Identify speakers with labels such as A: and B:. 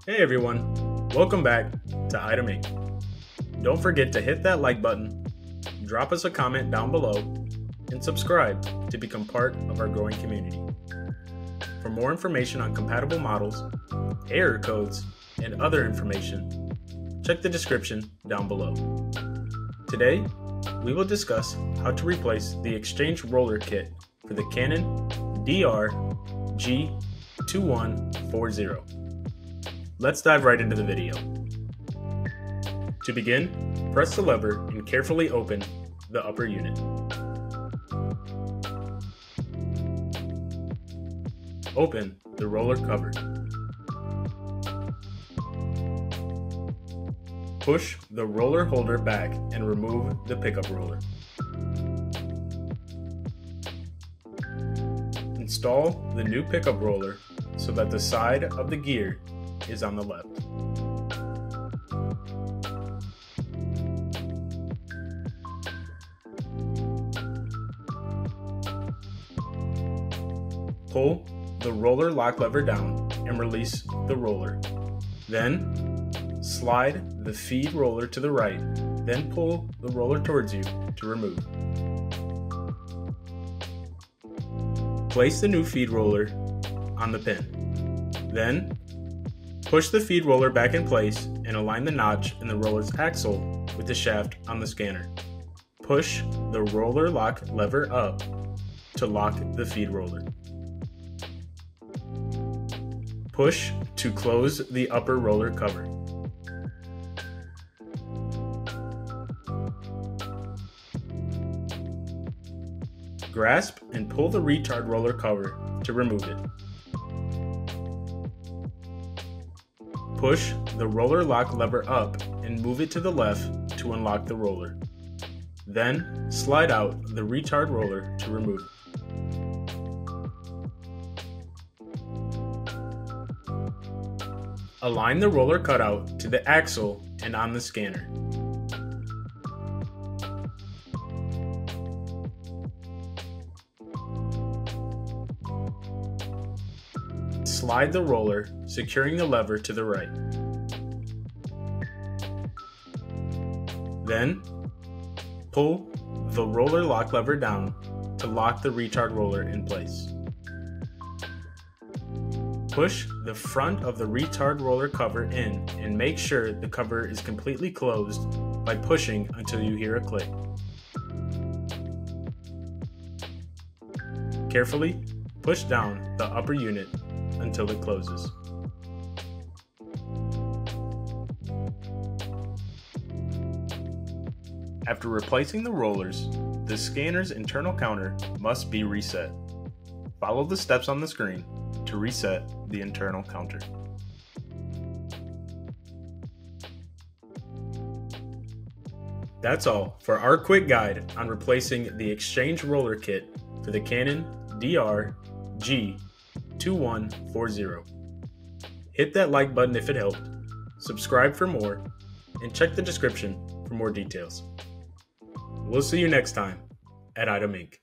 A: Hey everyone, welcome back to Item Inc. Don't forget to hit that like button, drop us a comment down below, and subscribe to become part of our growing community. For more information on compatible models, error codes, and other information, check the description down below. Today, we will discuss how to replace the exchange roller kit for the Canon DR-G2140. Let's dive right into the video. To begin, press the lever and carefully open the upper unit. Open the roller cover. Push the roller holder back and remove the pickup roller. Install the new pickup roller so that the side of the gear is on the left. Pull the roller lock lever down and release the roller. Then slide the feed roller to the right, then pull the roller towards you to remove. Place the new feed roller on the pin. Then push the feed roller back in place and align the notch in the roller's axle with the shaft on the scanner. Push the roller lock lever up to lock the feed roller. Push to close the upper roller cover. Grasp and pull the retard roller cover to remove it. Push the roller lock lever up and move it to the left to unlock the roller. Then slide out the retard roller to remove it. Align the roller cutout to the axle and on the scanner. Slide the roller, securing the lever to the right. Then, pull the roller lock lever down to lock the retard roller in place. Push the front of the retard roller cover in and make sure the cover is completely closed by pushing until you hear a click. Carefully push down the upper unit until it closes. After replacing the rollers, the scanner's internal counter must be reset. Follow the steps on the screen to reset the internal counter. That's all for our quick guide on replacing the exchange roller kit for the Canon DR-G2140. Hit that like button if it helped, subscribe for more, and check the description for more details. We'll see you next time at Item Inc.